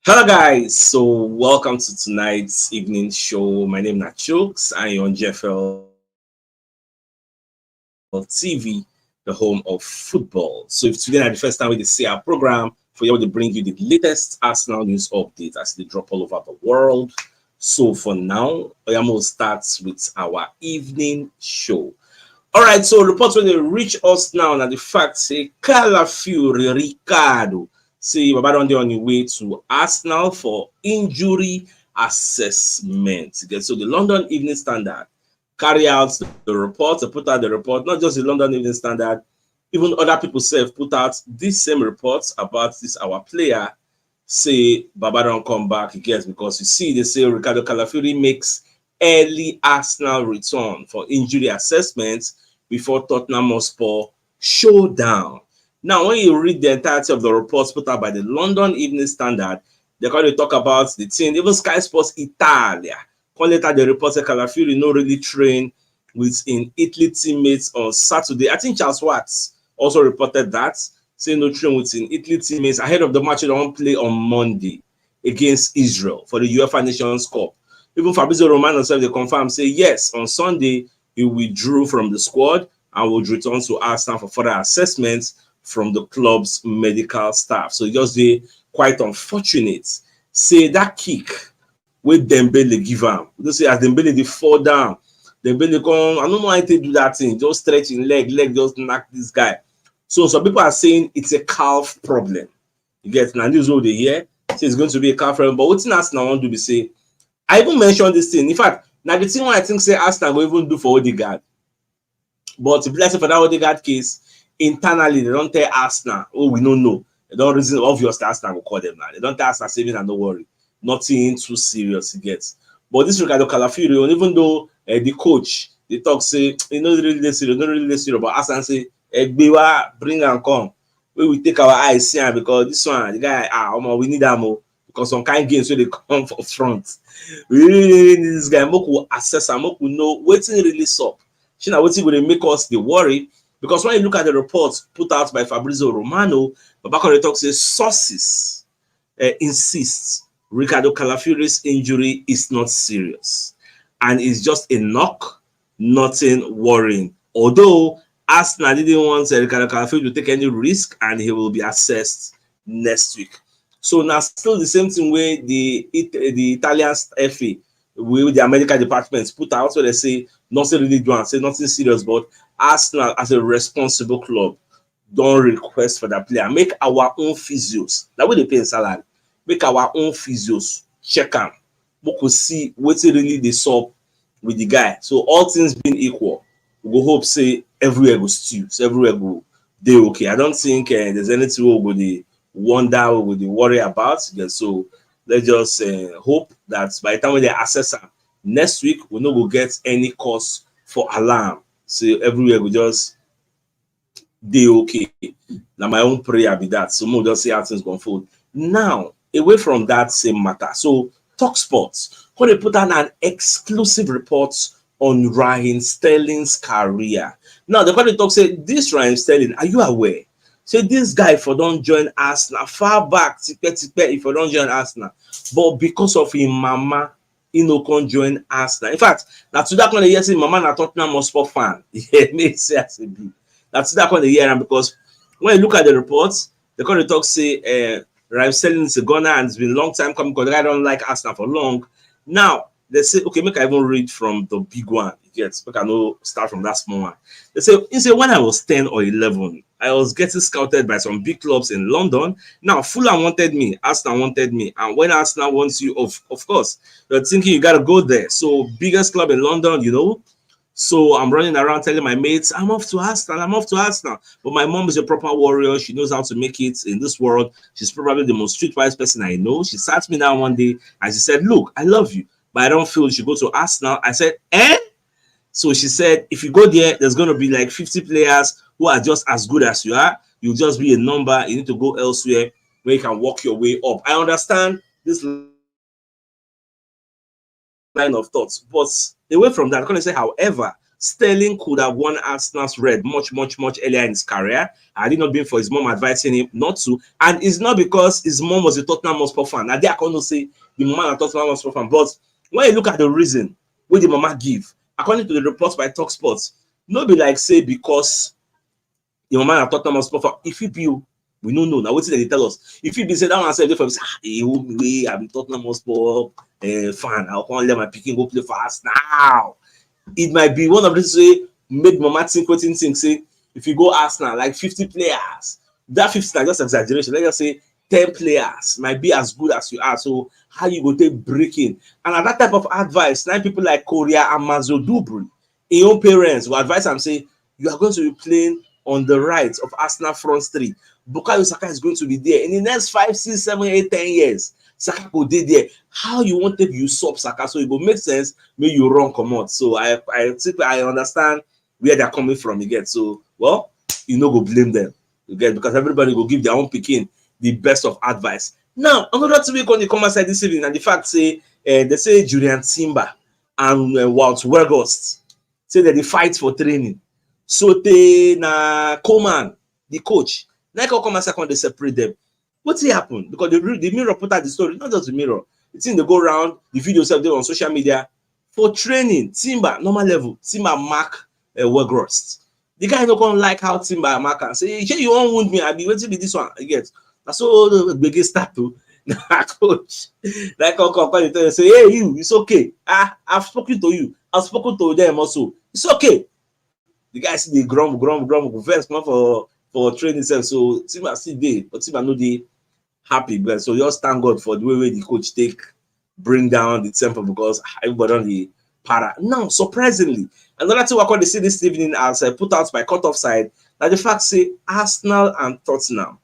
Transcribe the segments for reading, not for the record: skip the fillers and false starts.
Hello guys, so welcome to tonight's evening show. My name is CHUKS. I am on GFL TV, the home of football. So if today is the first time we see our program, for you to bring you the latest Arsenal news updates as they drop all over the world. So for now, Oyamo starts with our evening show. All right, so reports when they reach us now, and the fact say Calafiori Ricardo say Baba on your way to Arsenal for injury assessment. Okay, so the London Evening Standard carry out the report, put out the report, not just the London Evening Standard, even other people say put out these same reports about this our player. Say Baba don't come back again because you see they say Ricardo Calafiori makes early Arsenal return for injury assessment before Tottenham Hotspur showdown. Now, when you read the entirety of the reports put out by the London Evening Standard, they're going to talk about the team. Even Sky Sports Italia, later the report said Calafiori no really train with in Italy teammates on Saturday. I think Charles Watts also reported that, saying no train with in Italy teammates ahead of the match they won't play on Monday against Israel for the UEFA Nations Cup. Even Fabrizio Romano said they confirmed, say yes, on Sunday he withdrew from the squad and would return to Arsenal for further assessments from the club's medical staff. So just they quite unfortunate. Say that kick with Dembele give him. Just say as Dembele they fall down. Dembele come, I don't know how they do that thing. Just stretching leg just knock this guy. So some people are saying it's a calf problem. You get now this is what they hear. Say it's going to be a calf problem. But what thing Arsenal want to be say, I even mentioned this thing. In fact, now the thing I think say Arsenal will even do for Odegaard. But if let's say for that Odegaard case, internally they don't tell Arsenal, oh, we don't know. They don't reason obvious that Arsenal will call them now. They don't tell Arsenal saving and don't worry. Nothing too serious he gets. But this Ricardo Calafiori, even though the coach, they talk say, you know, really serious, not really serious, but Arsenal say, Egbewa, bring and come. We will take our eyes here because this one, the guy, we need that more. Because some kind of games where they come for front. We really need this guy. Moku assess and Moku know what's really up. Shina what's going to make us the worry. Because when you look at the reports put out by Fabrizio Romano, Babakari talk says sources insists Ricardo Calafiori's injury is not serious and it's just a knock, nothing worrying. Although Arsenal didn't want Ricardo Calafiori to take any risk and he will be assessed next week. So now still the same thing where the Italian FA with their medical departments put out so they say nothing really doing, say nothing serious, but Arsenal as a responsible club don't request for that player. Make our own physios. That way they pay in salary. Make our own physios. Check them. We could see what's really the sub with the guy. So all things being equal, we go hope say everywhere goes stew. So everywhere go they okay. I don't think there's anything we go the wonder we will worry about. So let's just hope that by the time when they assess them next week, we no go get any cause for alarm. So everywhere we just they okay. Now my own prayer be that. So we'll just see how things going forward. Now, away from that same matter. So Talk Sports, when they put out an exclusive report on Raheem Sterling's career. Now the going to talk say this Raheem Sterling, are you aware? Say this guy for don't join Arsenal far back, if you don't join Arsenal, but because of his mama, he no can join Arsenal. In fact, that's that kind of year say mama na Tottenham Hotspur fan. Yeah, makes sense. That's that kind of year, because when you look at the reports, the kind of talk say Raheem Sterling is a gunner and it's been a long time coming because the guy don't like Arsenal for long. Now they say, okay, make I even read from the big one. Yes, make I know start from that small one. They say when I was 10 or 11, I was getting scouted by some big clubs in London. Now Fulham wanted me, Arsenal wanted me, and when Arsenal wants you, of course, you're thinking you gotta go there. So biggest club in London, you know. So I'm running around telling my mates, I'm off to Arsenal. But my mom is a proper warrior. She knows how to make it in this world. She's probably the most streetwise person I know. She sat me down one day and she said, look, I love you, but I don't feel you should go to Arsenal. I said, eh? So she said, if you go there, there's going to be like 50 players who are just as good as you are. You'll just be a number. You need to go elsewhere where you can walk your way up. I understand this line of thoughts, but away from that, I'm going to say, however, Sterling could have won Arsenal's red much earlier in his career had it not been for his mom advising him not to. And it's not because his mom was a Tottenham Hotspur fan. I can't say the mama a Tottenham Hotspur fan, but when you look at the reason what the mama give, according to the reports by TalkSport, no be like say because the mama a Tottenham Hotspur fan. If it be, we don't know. Now what did they tell us? If it be say that one say for me, I'm Tottenham Hotspur fan. I can't let my picking go play for us now. It might be one of these way made mama think what think say if you go Arsenal like 50 players, that 50 is just exaggeration. Let's just say 10 players might be as good as you are. So how you go take breaking? And at that type of advice, 9 people like Korea and Mazo Dubry, your own parents will advise them say you are going to be playing on the right of Arsenal front three. Bukayo Saka is going to be there in the next 5, 6, 7, 8, 10 years. Saka go there. How you want to usurp Saka? So it will make sense. May you run come out. So I think I understand where they're coming from. You get so well. You know, go blame them. You get because everybody will give their own picking the best of advice. Now another 2 week on the comment side this evening, and the fact say they say Julian Timber and Walt Weghorst say that they fight for training. So they na Coleman, the coach. Now come and second they separate them. What's happened? Because the Mirror put out the story, not just the Mirror. It's in the go round, the video self there on social media for training. Timber, normal level, Timber mark Weghorst. The guy don't come like how Timber mark and say, hey, you won't wound me, I'll be waiting with this one. You get that's all the biggest start to coach. Like come and say, hey, you, it's okay. I've spoken to you, I've spoken to them also. It's okay. The guy see the grumble, first come for training self. So Timber still there, but Timber no dey happy. But so just thank God for the way the coach take bring down the tempo because everybody on the para. Now, surprisingly, another thing I see this evening as put out by Cut Offside that the fact say Arsenal and Tottenham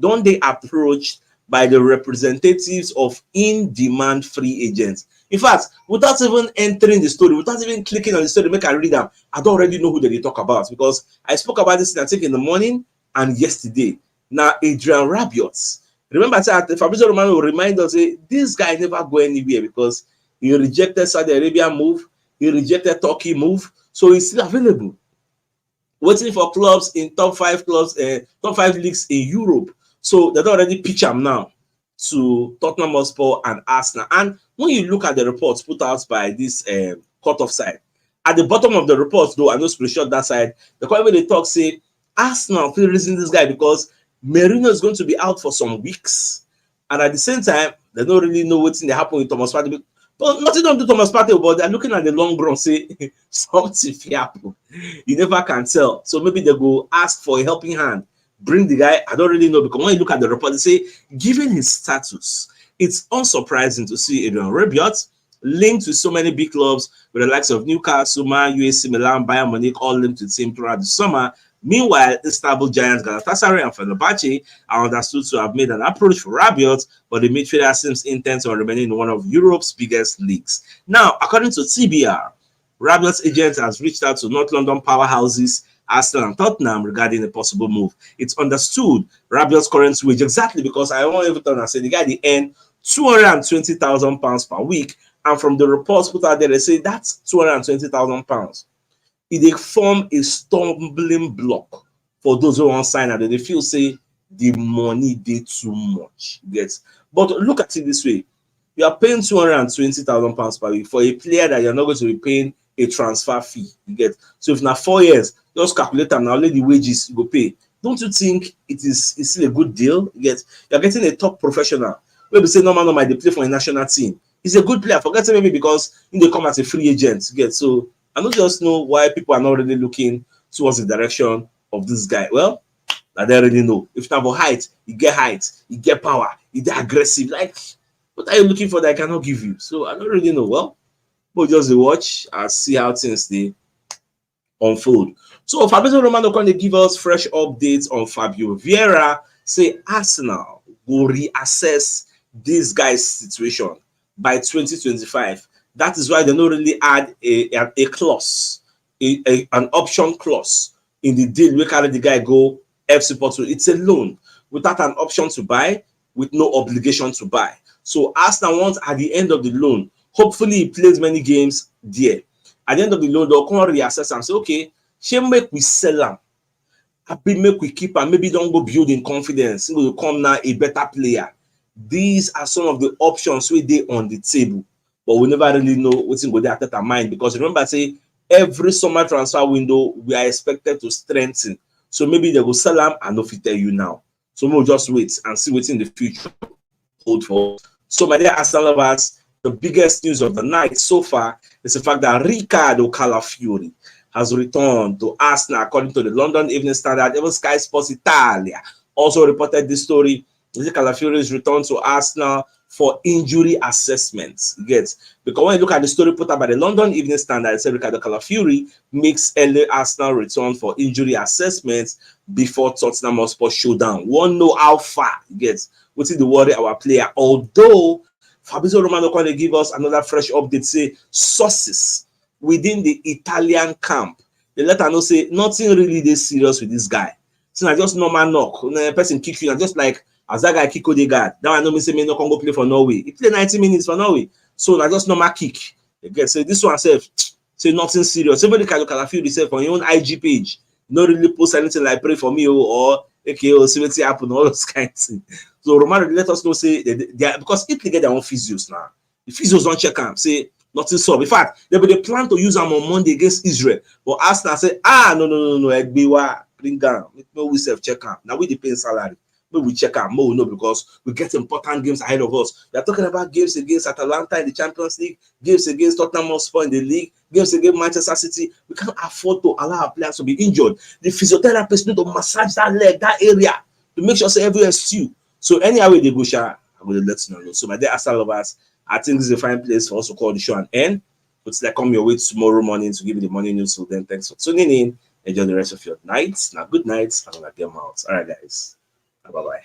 don't they approached by the representatives of in-demand free agents. In fact, without even entering the story, without even clicking on the story, make I read them, I don't already know who they talk about because I spoke about this I think in the morning and yesterday. Now, Adrian Rabiot. Remember, I said Fabrizio Romano will remind us, this guy never go anywhere because he rejected Saudi Arabia move, he rejected Turkey move, so he's still available. Waiting for clubs in top 5 clubs, top 5 leagues in Europe. So they don't already pitch him now to Tottenham Hotspur and Arsenal. And when you look at the reports put out by this Cut Offside, at the bottom of the reports, though, I know screenshot that side, the way they talk say Arsenal feel reason this guy because Merino is going to be out for some weeks, and at the same time, they don't really know what's in the happen with Thomas Partey. But nothing to do Thomas Partey, but they're looking at the long run, say something happen. You never can tell. So maybe they go ask for a helping hand. Bring the guy. I don't really know because when you look at the report, they say, given his status, it's unsurprising to see Adrian Rabiot linked with so many big clubs with the likes of Newcastle, Man, UAC Milan, Bayern Munich, all linked to the team throughout the summer. Meanwhile, Istanbul Giants, Galatasaray, and Fenerbahce are understood to have made an approach for Rabiot, but the midfielder seems intent on remaining in one of Europe's biggest leagues. Now, according to TBR, Rabiot's agent has reached out to North London powerhouses Arsenal and Tottenham regarding a possible move. It's understood Rabiot's current wage exactly because I want everyone to say the guy they earn £220,000 per week, and from the reports put out there, they say that's £220,000. It form a stumbling block for those who want sign and they feel say the money they too much. Yes, but look at it this way: you are paying £220,000 per week for a player that you're not going to be paying a transfer fee. You get so if now 4 years, just calculate them now, only the wages you go pay. Don't you think it's still a good deal? You're getting a top professional. Maybe say no, they play for a national team. He's a good player. Forget it maybe because they come as a free agent. You get so. I don't just know why people are not really looking towards the direction of this guy. Well, I don't really know. If you have height, you get power, you get aggressive. Like, what are you looking for that I cannot give you? So I don't really know. Well, we'll just watch and see how things they unfold. So Fabrizio Romano can give us fresh updates on Fabio Vieira. Say Arsenal will reassess this guy's situation by 2025. That is why they don't really add a clause, an option clause in the deal. We carry the guy go FC Porto. It's a loan without an option to buy, with no obligation to buy. So Arsenal wants at the end of the loan, hopefully he plays many games there. At the end of the loan, they'll come reassess and say, okay, shall make we sell them? Happy make we keep and maybe don't go building confidence. It will come now a better player. These are some of the options we dey on the table, but we never really know what's in go there at our mind, because remember, say every summer transfer window we are expected to strengthen. So maybe they will sell them and no fit tell you now. So we'll just wait and see what's in the future hold for us. So my dear Arsenal lovers, the biggest news of the night so far is the fact that Riccardo Calafiori has returned to Arsenal, according to the London Evening Standard. Even Sky Sports Italia also reported this story. Calafiori's return to Arsenal for injury assessments. Because when you look at the story put up by the London Evening Standard, it said Riccardo Calafiori makes early Arsenal return for injury assessments before Tottenham Hotspur showdown. Won't know how far it gets. What's the worry our player? Although Fabrizio Romano can give us another fresh update, say sources within the Italian camp, they let her know say nothing really this serious with this guy. So I just normal knock, person kick you, and just like as that guy kick Odegaard, that I know me say me no can go play for Norway. He played 90 minutes for Norway, so I just normal kick. Again, so this one self say nothing serious. Somebody can look at feel yourself on your own IG page, not really post anything like pray for me or okay, or see what happen, all those kinds of things. So Romano let us know say they are, because Italy get their own physios now. The physios don't check them, say nothing solved. In fact, they plan to use them on Monday against Israel. But Arsenal say, no, Egbewa, bring them. We self check them. Now we paying salary. We check them more, no, because we get important games ahead of us. We are talking about games against Atalanta in the Champions League, games against Tottenham Hotspur in the league, games against Manchester City. We can't afford to allow our players to be injured. The physiotherapist need to massage that leg, that area, to make sure say everywhere is still. So anyhow they go, I'm going to let you know. So my dear Arsenal lovers, I think this is a fine place for us to call the show an end. But like come your way tomorrow morning to give you the morning news. So then thanks for tuning in. Enjoy the rest of your night. Now good night. I'm gonna get them out. All right, guys. Bye bye.